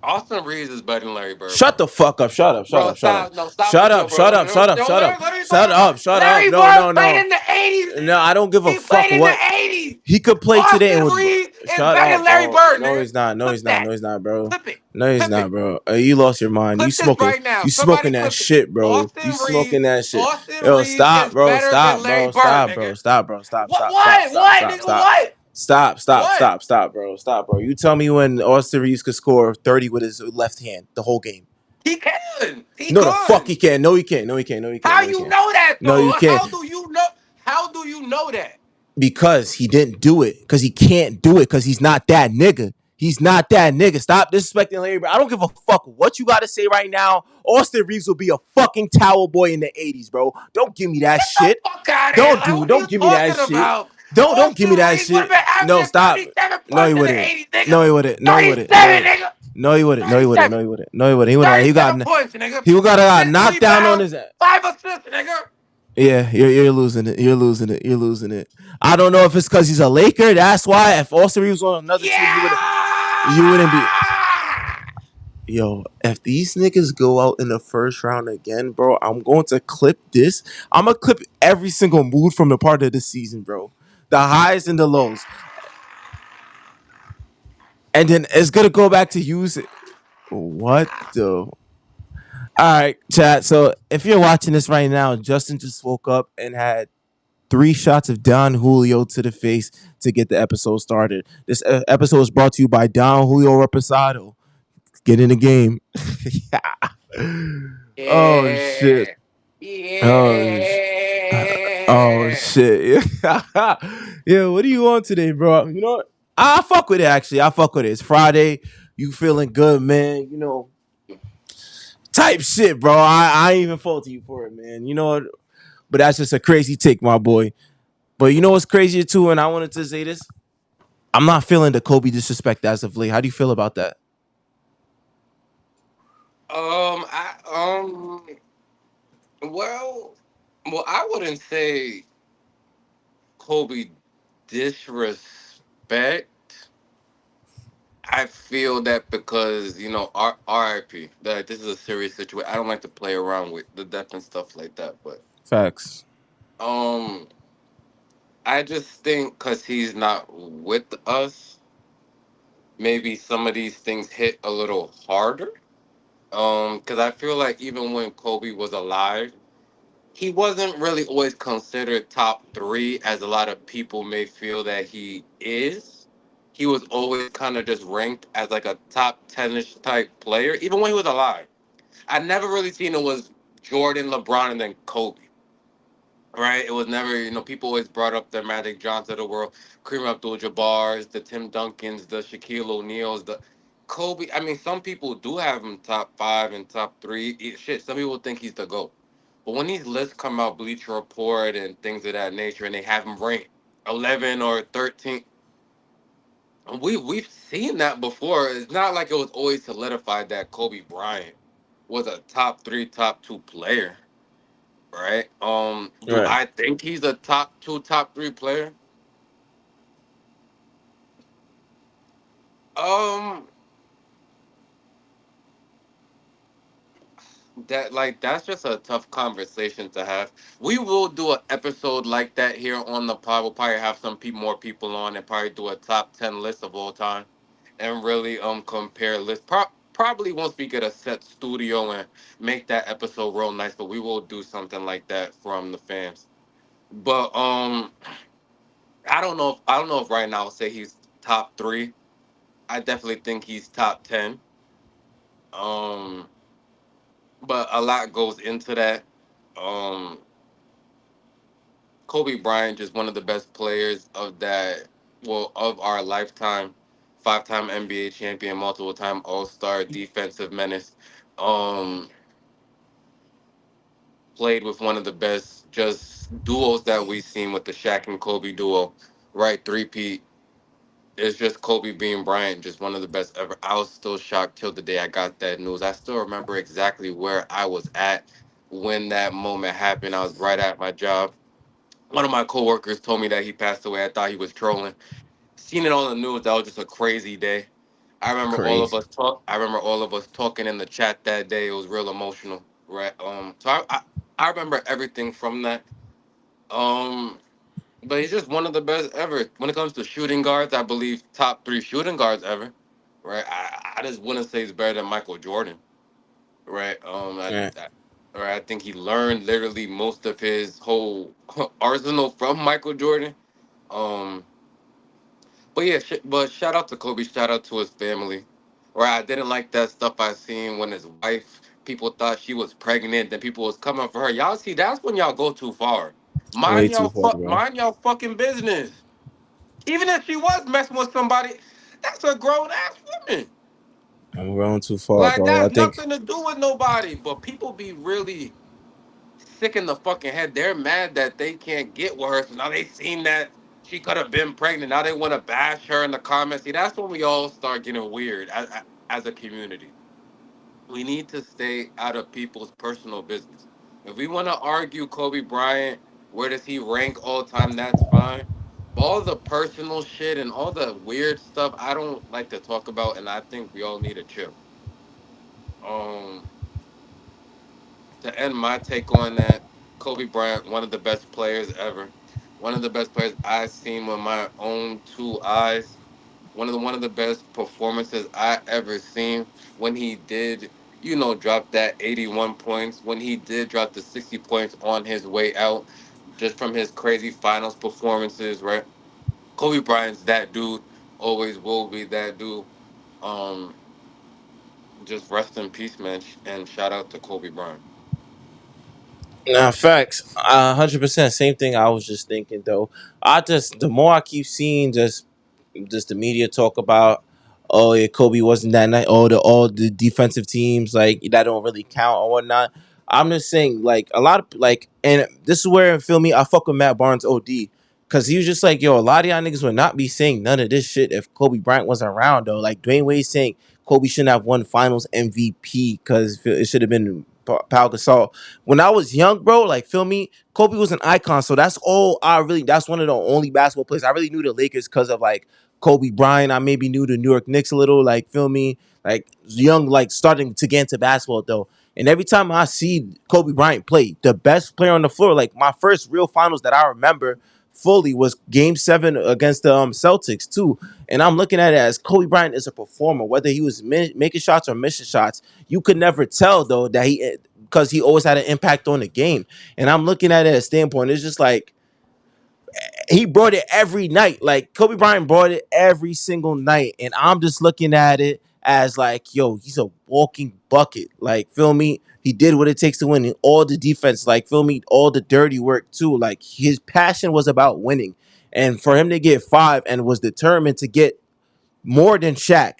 Austin Reeves is better than Larry Bird, Shut bro. the fuck up! Shut up! Shut Bro, up! Shut up! stop. No, stop Shut it, yo, up! bro. Shut up! Shut up! Yo, Shut up! Larry Shut Bird. up! Shut up! Larry No! Bird No! played No! in the 80s, No! nigga. I don't give a He fuck played in the what 80s. he could play today and Austin would. Reeves is Shut better up, than Larry bro. Bird, No, nigga. he's not. No, Clip he's not. that. No, he's not, bro. Clip it. No, he's Clip not, it. bro. You lost your mind. You Clip this smoking. right now. You Somebody smoking that clip it. shit, bro. You Austin Reeves. smoking that shit. Austin Yo, Reeves stop, is bro. better than Stop, Larry bro. Bird, Stop, bro. nigga. Stop, bro. Stop. What? Stop. Stop. What? Stop. What, Stop. nigga? Stop. What? Stop, stop, What? stop, stop, bro. Stop, bro. You tell me when Austin Reeves could score 30 with his left hand the whole game. He can. He No, the fuck he can. can't. No, he can't. No, he can't. No, he can't. How No, he you can't. know that No, you though? can't. How do you know? How do you know that? Because he didn't do it. Because he can't do it. Because he's not that nigga. He's not that nigga. Stop disrespecting Larry Bird. I don't give a fuck what you got to say right now. Austin Reeves will be a fucking towel boy in the 80s, bro. Don't give me that Get the shit. fuck out of here! Don't Like, do. what are you Don't give me that talking shit. about? Don't give me Austin that Reeves would have shit. been No, averaging stop. 37 No, he points in the wouldn't. 80s, nigga. No, he wouldn't. No, he wouldn't. No, 37, he, nigga. no, he wouldn't. No, he wouldn't. No, 37. he wouldn't. No, he wouldn't. He wouldn't. He got. 37 points, nigga. He got 6 knocked down on rebounds, his. 5 assists, nigga. Yeah, you're losing it. You're losing it. You're losing it. I don't know if it's because he's a Laker. That's why. If Austin Reeves was on another team, you wouldn't be. Yeah! Yo, if these niggas go out in the first round again, bro, I'm going to clip this. I'm gonna clip every single mood from the part of the season, bro. The highs and the lows, and then it's gonna go back to use it. What the? All right, chat. So if you're watching this right now, Justin just woke up and had 3 shots of Don Julio to the face to get the episode started. This episode is brought to you by Don Julio Reposado. Get in the game. Oh shit. Yeah. Oh, oh Yeah. shit. Yeah, what do you want today, bro? You know what? I fuck with it actually. I fuck with it. It's Friday. You feeling good, man? You know, type shit, bro. I ain't even faulting you for it, man. You know what? But that's just a crazy take, my boy. But you know what's crazier too? And I wanted to say this. I'm not feeling the Kobe disrespect as of late. How do you feel about that? I well, I wouldn't say Kobe disrespect. I feel that because RIP. That this is a serious situation. I don't like to play around with the death and stuff like that. But Facts. um, I just think because he's not with us, maybe some of these things hit a little harder. Because I feel like even when Kobe was alive, he wasn't really always considered top three, as a lot of people may feel that he is. He was always kind of just ranked as like a top 10-ish type player, even when he was alive. I never really seen it was Jordan, LeBron, and then Kobe. Right? It was never, people always brought up the Magic Johnson of the world, Kareem Abdul-Jabbar's, the Tim Duncans, the Shaquille O'Neal's, the Kobe. I mean, some people do have him top five and top three. Shit, some people think he's the GOAT. But when these lists come out, Bleacher Report and things of that nature, and they have him ranked 11 or 13, we've seen that before. It's not like it was always solidified that Kobe Bryant was a top three, top two player, right? Do Right. I think he's a top two, top three player? Um, that's just a tough conversation to have. We will do an episode like that here on the pod. We'll probably have some more people on and probably do a top 10 list of all time and really compare lists. Probably once we get a set studio and make that episode real nice, but we will do something like that from the fans. But I don't know if right now I'll say he's top three. I definitely think he's top 10. Um, but a lot goes into that. Um, Kobe Bryant just one of the best players of that, well, of our lifetime. Five-time NBA champion, multiple-time All-Star, defensive menace. Um, Played with one of the best just duos that we've seen with the Shaq and Kobe duo. Right, three-peat. It's just Kobe being Bryant, just one of the best ever. I was still shocked till the day I got that news. I still remember exactly where I was at when that moment happened. I was right at my job. One of my coworkers told me that he passed away. I thought he was trolling. Seen it on the news. That was just a crazy day. Crazy. I remember all of us talking in the chat that day. It was real emotional, right? So I remember everything from that. Um, but he's just one of the best ever. When it comes to shooting guards, I believe top three shooting guards ever. Right. I just wouldn't say he's better than Michael Jordan. Right. Right. I think he learned literally most of his whole arsenal from Michael Jordan. Um, but yeah, but shout out to Kobe. Shout out to his family. Right. I didn't like that stuff I seen when his wife. People thought she was pregnant. Then people was coming for her. Y'all see, that's when y'all go too far. Way too far, bro. Mind y'all fucking business. Even if she was messing with somebody, that's a grown ass woman. I'm going too far, Like bro. I that's think nothing to do with nobody. But people be really sick in the fucking head. They're mad that they can't get with her. So now they seen that she could have been pregnant. Now they want to bash her in the comments. See, that's when we all start getting weird as a community. We need to stay out of people's personal business. If we want to argue Kobe Bryant, where does he rank all time? That's fine. But all the personal shit and all the weird stuff, I don't like to talk about, and I think we all need to chill. Um, to end my take on that, Kobe Bryant, one of the best players ever, one of the best players I've seen with my own two eyes. One of the best performances I ever seen when he did, drop that 81 points, when he did drop the 60 points on his way out, just from his crazy finals performances, right? Kobe Bryant's that dude, always will be that dude. Um, just rest in peace, man, and shout out to Kobe Bryant. nah, facts. 100%. Same thing. I was just thinking though. I just the more I keep seeing just the media talk about oh yeah, Kobe wasn't that nice. Oh, the defensive teams like that don't really count or whatnot. I'm just saying, like a lot of like, and this is where feel me. I fuck with Matt Barnes, OD, because he was just like, yo, a lot of y'all niggas would not be saying none of this shit if Kobe Bryant wasn't around though. Like Dwayne Wade saying Kobe shouldn't have won Finals MVP because it should have been Pau Gasol. When I was young, bro, like feel me, Kobe was an icon. So that's all I really. That's one of the only basketball players I really knew the Lakers because of like Kobe Bryant. I maybe knew the New York Knicks a little, like feel me, like young, like starting to get into basketball though. And every time I see Kobe Bryant play, the best player on the floor, like my first real finals that I remember fully was Game 7 against the Celtics too. And I'm looking at it as Kobe Bryant is a performer, whether he was making shots or missing shots. You could never tell though that he because he always had an impact on the game. And I'm looking at it as a standpoint. It's just like he brought it every night. Like Kobe Bryant brought it every single night, and I'm just looking at it as like, yo, he's a walking bucket. Like, feel me? He did what it takes to win. And all the defense, like, feel me? All the dirty work too. Like, his passion was about winning, and for him to get 5 and was determined to get more than Shaq.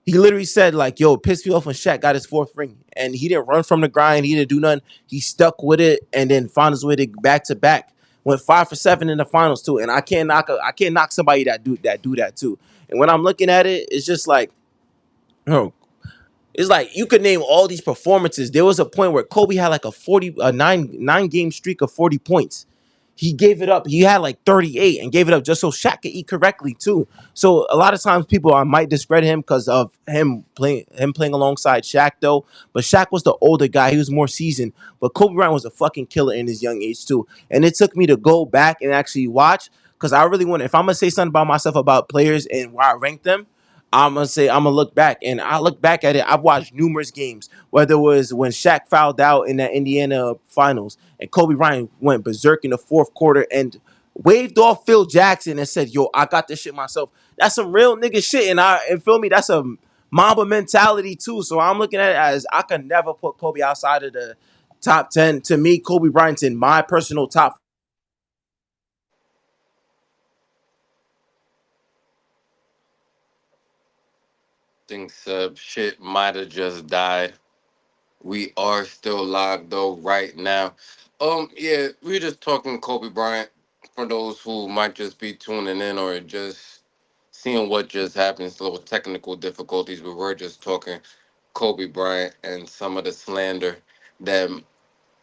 He literally said, like, yo, pissed me off when Shaq got his 4th ring. And he didn't run from the grind. He didn't do nothing. He stuck with it and then found his way to back to back. Went 5 for 7 in the finals too. And I can't knock somebody that do that too. And when I'm looking at it, it's just like, oh, it's like you could name all these performances. There was a point where Kobe had like a nine game streak of 40 points. He gave it up. He had like 38 and gave it up just so Shaq could eat correctly too. So a lot of times people I might discredit him because of him playing alongside Shaq though. But Shaq was the older guy. He was more seasoned. But Kobe Bryant was a fucking killer in his young age too. And it took me to go back and actually watch because I really want. If I'm gonna say something about myself about players and where I rank them, I'm gonna look back, and I look back at it. I've watched numerous games, whether it was when Shaq fouled out in that Indiana finals, and Kobe Bryant went berserk in the fourth quarter and waved off Phil Jackson and said, "Yo, I got this shit myself." That's some real nigga shit, and feel me, that's a Mamba mentality too. So I'm looking at it as I could never put Kobe outside of the top 10. To me, Kobe Bryant's in my personal top. Think shit might have just died. We are still live though right now. Yeah, we're just talking Kobe Bryant for those who might just be tuning in or just seeing what just happened. It's a little technical difficulties, but we're just talking Kobe Bryant and some of the slander that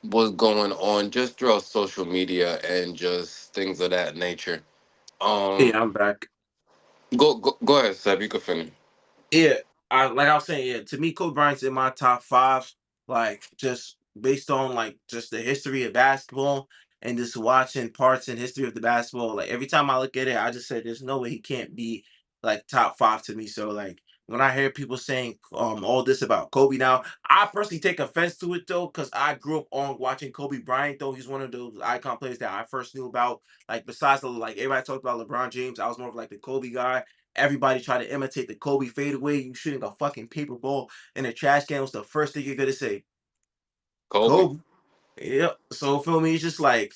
was going on just throughout social media and just things of that nature. Um, Yeah, I'm back. go ahead, Seb. You can finish. Yeah, I like I was saying, yeah, to me, Kobe Bryant's in my top 5, like just based on like just the history of basketball and just watching parts and history of the basketball. Like every time I look at it, I just said there's no way he can't be like top 5 to me. So like when I hear people saying all this about Kobe now, I personally take offense to it though, because I grew up on watching Kobe Bryant though. He's one of those icon players that I first knew about. Like besides the like everybody talked about LeBron James, I was more of like the Kobe guy. Everybody try to imitate the Kobe fadeaway. You shooting a fucking paper ball in a trash can was the first thing you're gonna say. Kobe. Kobe. Yep. So feel me, it's just like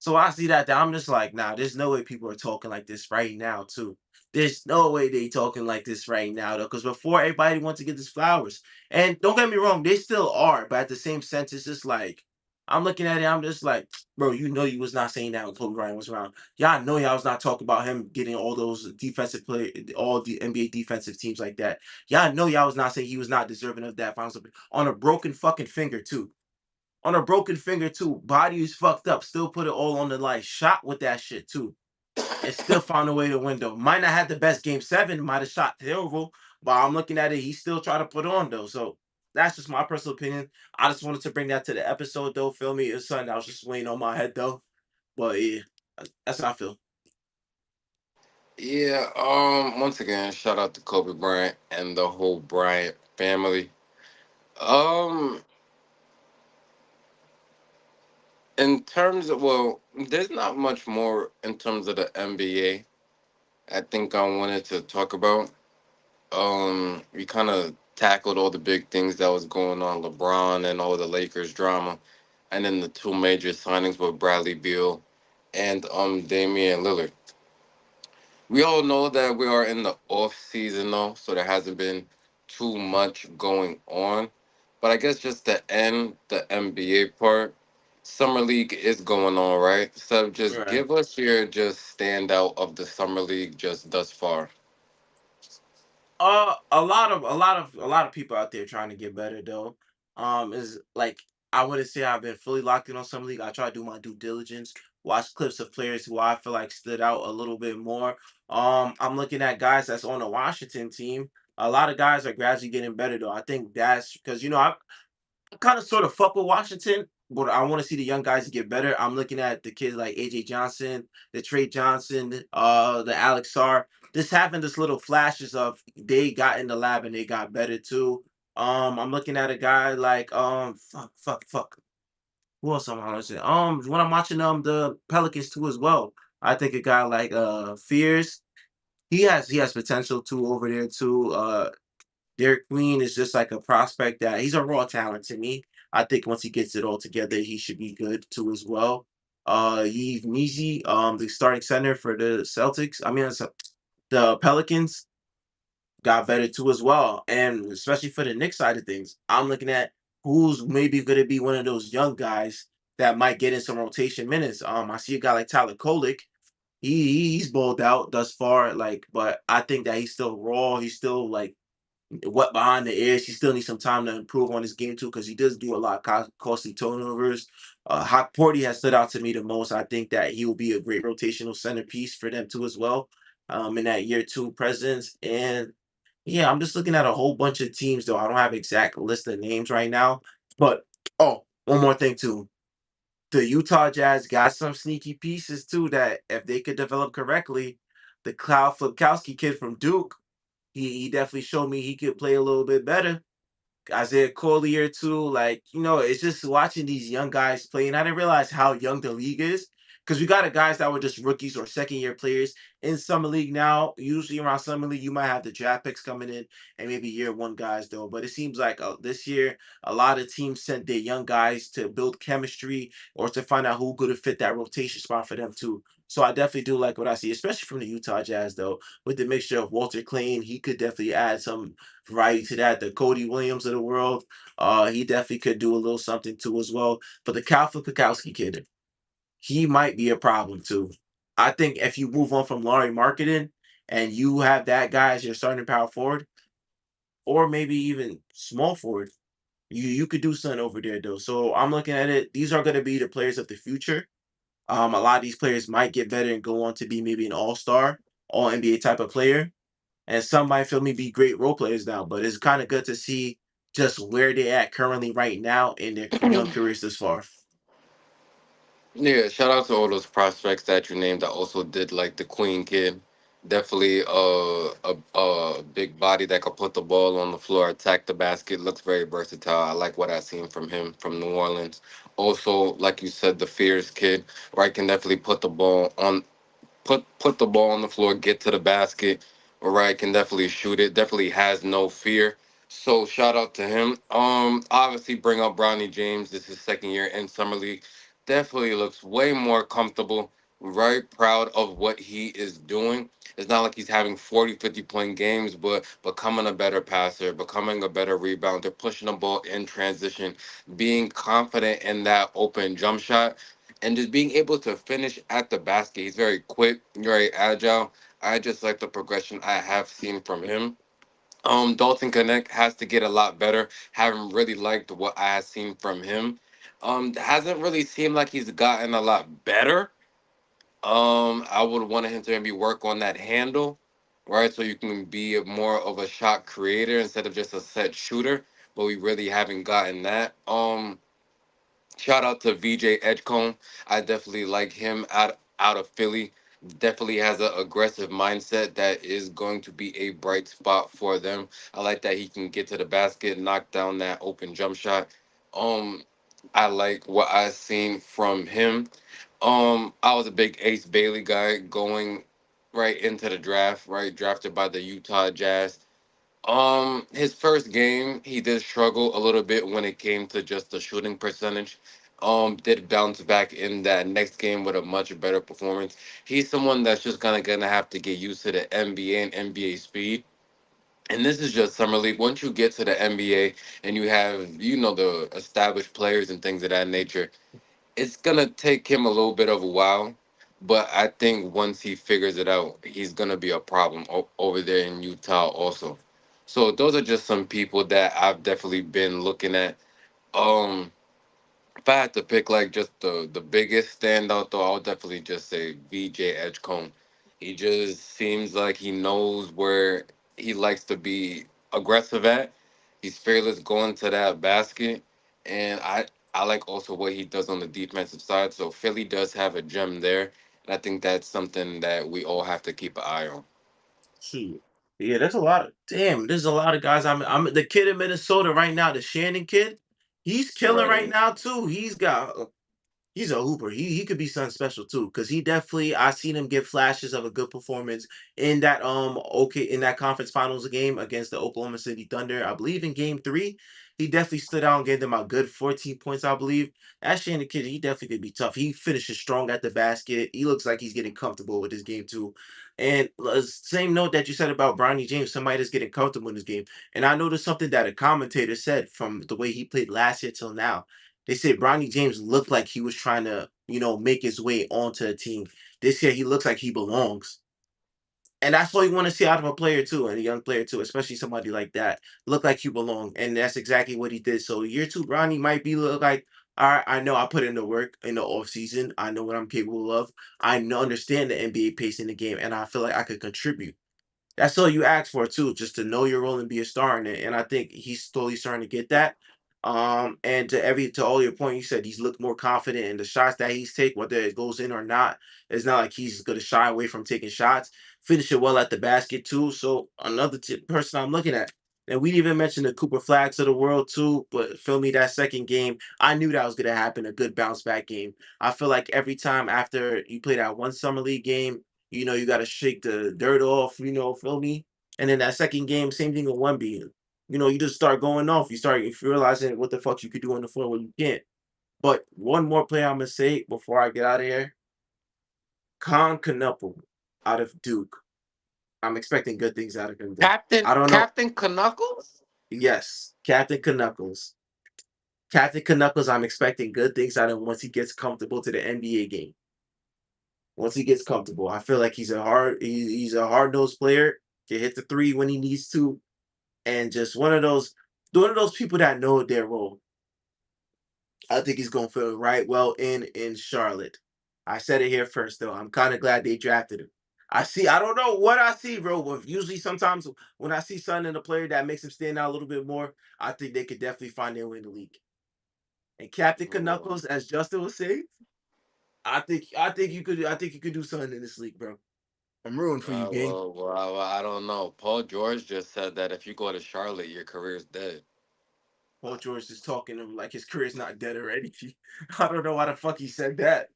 so I see that I'm just like, nah, there's no way people are talking like this right now, too. There's no way they talking like this right now, though, because before everybody wants to get this flowers. And don't get me wrong, they still are, but at the same sense, it's just like I'm looking at it, I'm just like, bro, you know you was not saying that when Kobe Bryant was around. Y'all know y'all was not talking about him getting all those defensive play, all the NBA defensive teams like that. Y'all know y'all was not saying he was not deserving of that finals on a broken fucking finger, too on a broken finger too. Body is fucked up. Still put it all on the line. Shot with that shit too. And still found a way to win though. Might not have the best Game 7. Might have shot terrible. But I'm looking at it. He still trying to put on though. So that's just my personal opinion. I just wanted to bring that to the episode though. Feel me? It's something that was just weighing on my head though. But yeah, that's how I feel. Yeah, once again, shout out to Kobe Bryant and the whole Bryant family. Um, in terms of, well, there's not much more in terms of the NBA. I think I wanted to talk about. We kind of tackled all the big things that was going on, LeBron and all the Lakers drama, and then the two major signings with Bradley Beal and Damian Lillard. We all know that we are in the off season though, so there hasn't been too much going on. But I guess just to end the NBA part, summer league is going on, right? So just Right. give us your just standout of the summer league just thus far. A lot of people out there trying to get better though. Is like I wouldn't say I've been fully locked in on some league. I try to do my due diligence, watch clips of players who I feel like stood out a little bit more. I'm looking at guys that's on the Washington team. A lot of guys are gradually getting better though. I think that's because I kind of sort of fuck with Washington, but I want to see the young guys get better. I'm looking at the kids like AJ Johnson, the Trey Johnson, the Alex Sarr. This having this little flashes of they got in the lab and they got better too. I'm looking at a guy like fuck. Who else am I watching? When I'm watching the Pelicans too as well. I think a guy like Fears. He has potential too over there too. Derek Queen is just like a prospect that he's a raw talent to me. I think once he gets it all together, he should be good too as well. Yves Neasy, the starting center for the Celtics. I mean, the Pelicans got better too as well, and especially for the Knicks side of things, I'm looking at who's maybe going to be one of those young guys that might get in some rotation minutes. I see a guy like Tyler Kolek. He's balled out thus far, like, but I think that he's still raw. He's still like wet behind the ears. He still needs some time to improve on his game too, because he does do a lot of costly turnovers. Hot Porty has stood out to me the most. I think that he will be a great rotational centerpiece for them too as well. In that year two presence, and yeah, I'm just looking at a whole bunch of teams though. I don't have exact list of names right now, but one more thing too. The Utah Jazz got some sneaky pieces too that if they could develop correctly, the Cloud Flipkowski kid from Duke, he definitely showed me he could play a little bit better. Isaiah Collier too. Like, it's just watching these young guys play, and I didn't realize how young the league is. Because we got a guys that were just rookies or second year players in summer league now. Usually around summer league, you might have the draft picks coming in and maybe year one guys though. But it seems like this year a lot of teams sent their young guys to build chemistry or to find out who could fit that rotation spot for them too. So I definitely do like what I see, especially from the Utah Jazz though, with the mixture of Walter Clayton. He could definitely add some variety to that. The Cody Williams of the world, he definitely could do a little something too as well. But the Cal Pikowski kid, he might be a problem too. I think if you move on from Laurie Marketing and you have that guy as your starting power forward, or maybe even small forward, you could do something over there though. So I'm looking at it. These are going to be the players of the future. A lot of these players might get better and go on to be maybe an all-star, all NBA type of player. And some might feel me be great role players now, but it's kind of good to see just where they're at currently right now in their young careers this far. Yeah, shout out to all those prospects that you named. I also did like the Queen kid. Definitely a big body that could put the ball on the floor, attack the basket. Looks very versatile. I like what I've seen from him from New Orleans. Also, like you said, the Fears kid, where I can definitely put the ball on the floor, get to the basket. Right, can definitely shoot it. Definitely has no fear. So shout out to him. Obviously bring up Bronny James. This is his second year in summer league. Definitely looks way more comfortable. Very proud of what he is doing. It's not like he's having 40, 50 point games, but becoming a better passer, becoming a better rebounder, pushing the ball in transition, being confident in that open jump shot and just being able to finish at the basket. He's very quick, very agile. I just like the progression I have seen from him. Dalton Connect has to get a lot better. Haven't really liked what I have seen from him. Hasn't really seemed like he's gotten a lot better. I would want him to maybe work on that handle, right? So you can be more of a shot creator instead of just a set shooter. But we really haven't gotten that. Shout out to VJ Edgecombe. I definitely like him out of Philly. Definitely has an aggressive mindset that is going to be a bright spot for them. I like that he can get to the basket, knock down that open jump shot. Um, I like what I've seen from him. I was a big Ace Bailey guy going right into the draft, right? Drafted by the Utah Jazz. His first game, he did struggle a little bit when it came to just the shooting percentage. did bounce back in that next game with a much better performance. He's someone that's just kind of gonna have to get used to the NBA and NBA speed. And this is just summer league. Once you get to the NBA and you have, the established players and things of that nature, it's gonna take him a little bit of a while. But I think once he figures it out, he's gonna be a problem over there in Utah also. So those are just some people that I've definitely been looking at. Um, if I had to pick like just the biggest standout though, I would definitely just say VJ Edgecombe. He just seems like he knows where he likes to be aggressive at. He's fearless going to that basket. And I like also what he does on the defensive side. So Philly does have a gem there. And I think that's something that we all have to keep an eye on. Shoot. Yeah, there's a lot of damn. There's a lot of guys. I'm the kid in Minnesota right now, the Shannon kid. He's killing right Right. now too. He's a hooper. He could be something special too, because he definitely I seen him give flashes of a good performance in that in that conference finals game against the Oklahoma City Thunder. I believe in game 3. He definitely stood out and gave them a good 14 points, I believe. That Shannon kid, he definitely could be tough. He finishes strong at the basket. He looks like he's getting comfortable with his game too. And same note that you said about Bronny James, somebody that's getting comfortable in his game. And I noticed something that a commentator said from the way he played last year till now. They said Bronny James looked like he was trying to, make his way onto a team. This year he looks like he belongs. And that's what you want to see out of a player too, and a young player too, especially somebody like that. Look like you belong. And that's exactly what he did. So year 2, Bronny might be look like, all right, I know I put in the work in the off season. I know what I'm capable of. I know understand the NBA pace in the game, and I feel like I could contribute. That's all you ask for too, just to know your role and be a star in it. And I think he's slowly starting to get that. And to all your point, you said he's looked more confident in the shots that he's take, whether it goes in or not. It's not like he's going to shy away from taking shots. Finish it well at the basket too. So another person I'm looking at. And we didn't even mention the Cooper Flags of the world too, but feel me, that second game, I knew that was going to happen. A good bounce back game. I feel like every time after you play that one summer league game, you got to shake the dirt off, feel me? And then that second game, same thing with 1B. You just start going off. If you realizing what the fuck you could do on the floor when you can't. But one more play I'm gonna say before I get out of here. Con Knuckle out of Duke. I'm expecting good things out of him though. Captain I don't know. Captain Knuckles? Yes, Captain Knuckles. Captain Knuckles, I'm expecting good things out of him once he gets comfortable to the NBA game. Once he gets comfortable, I feel like he's a hard nosed player. Can hit the three when he needs to, and just one of those people that know their role. I think he's gonna feel right well in Charlotte. I said it here first though. I'm kind of glad they drafted him. I don't know what I see, bro. But usually sometimes when I see something in a player that makes him stand out a little bit more, I think they could definitely find their way in the league. And Captain Well, Knuckles, as Justin was saying, I think you could do something in this league, bro. I'm rooting for you, gang. I don't know. Paul George just said that if you go to Charlotte, your career's dead. Paul George is talking to him like his career's not dead already. I don't know why the fuck he said that.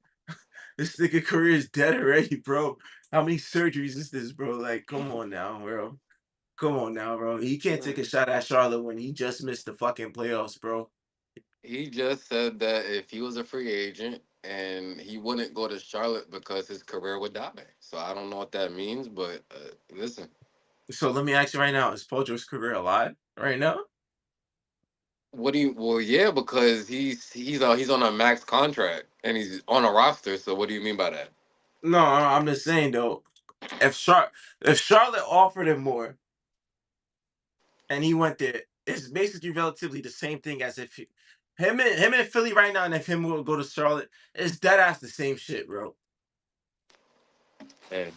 This nigga career is dead already, bro. How many surgeries is this, bro? Like, come on now, bro. Come on now, bro. He can't take a shot at Charlotte when he just missed the fucking playoffs, bro. He just said that if he was a free agent and he wouldn't go to Charlotte because his career would die. So I don't know what that means, but listen, So let me ask you right now: is Paul George's career alive right now? what do you? Well, yeah, because he's on a max contract and he's on a roster. So what do you mean by that? No, I'm just saying though. If Char- if Charlotte offered him more and he went there, it's basically relatively the same thing as if him and Philly right now, and if him will go to Charlotte, it's dead ass the same shit, bro. Hey,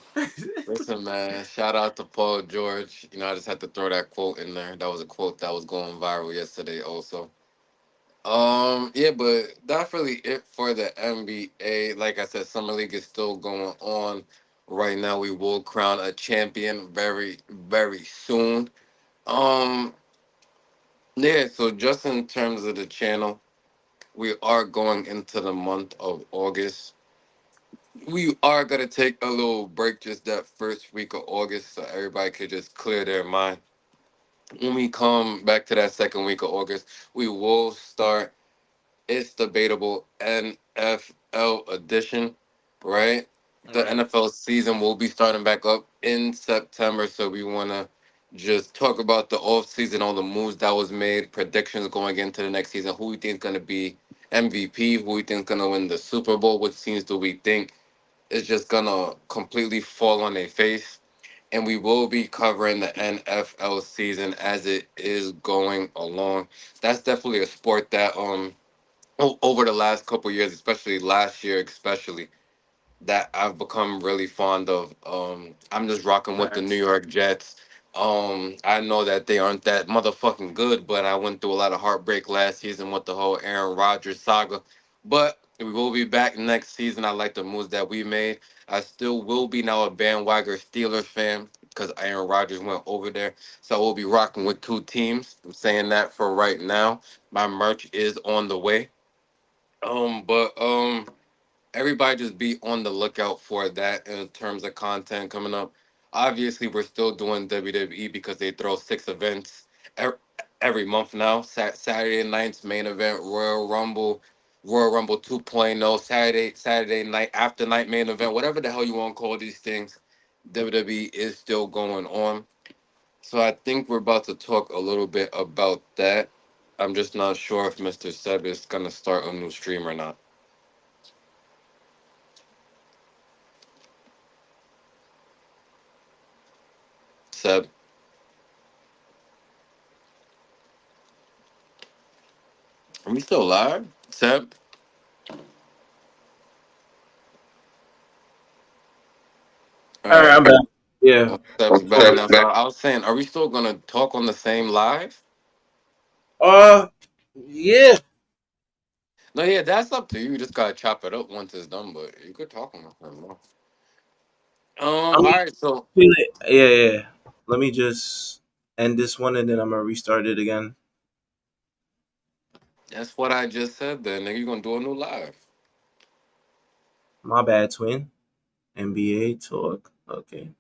listen, man. Shout out to Paul George. I just had to throw that quote in there. That was a quote that was going viral yesterday, also. Yeah, but that's really it for the NBA. Like I said, Summer League is still going on. Right now, we will crown a champion very, very soon. Um, yeah, so just in terms of the channel, we are going into the month of August. We are gonna take a little break just that first week of August so everybody could just clear their mind. When we come back to that second week of August, we will start. It's Debatable NFL edition, right? All The right. NFL season will be starting back up in September, so we want to just talk about the off season, all the moves that was made, predictions going into the next season, who we think is going to be MVP, who we think is going to win the Super Bowl, which teams do we think is just going to completely fall on their face. And we will be covering the NFL season as it is going along. That's definitely a sport that over the last couple years, especially last year, especially that I've become really fond of. I'm just rocking with the New Facts. York Jets. I know that they aren't that motherfucking good, but I went through a lot of heartbreak last season with the whole Aaron Rodgers saga. But we will be back next season. I like the moves that we made. I still will be now a bandwagon Steelers fan because Aaron Rodgers went over there. So I will be rocking with two teams. I'm saying that for right now. My merch is on the way. But everybody just be on the lookout for that in terms of content coming up. Obviously, we're still doing WWE because they throw 6 events every, every month now. Saturday night's main event, Royal Rumble 2.0, Saturday night after night main event, whatever the hell you want to call these things. WWE is still going on. So I think we're about to talk a little bit about that. I'm just not sure if Mr. Seb is gonna start a new stream or not. Seb, are we still live? Seb? All All right, right. I'm back. Yeah. Seb's back now. So I was saying, are we still gonna talk on the same live? Uh, yeah. No, yeah, that's up to you. You just gotta chop it up once it's done, but you could talk on the same live. I All mean, right. So yeah, yeah. Let me just end this one and then I'm gonna restart it again. that's what I just said. Then nigga, you gonna do a new live? My bad, twin. NBA talk. Okay.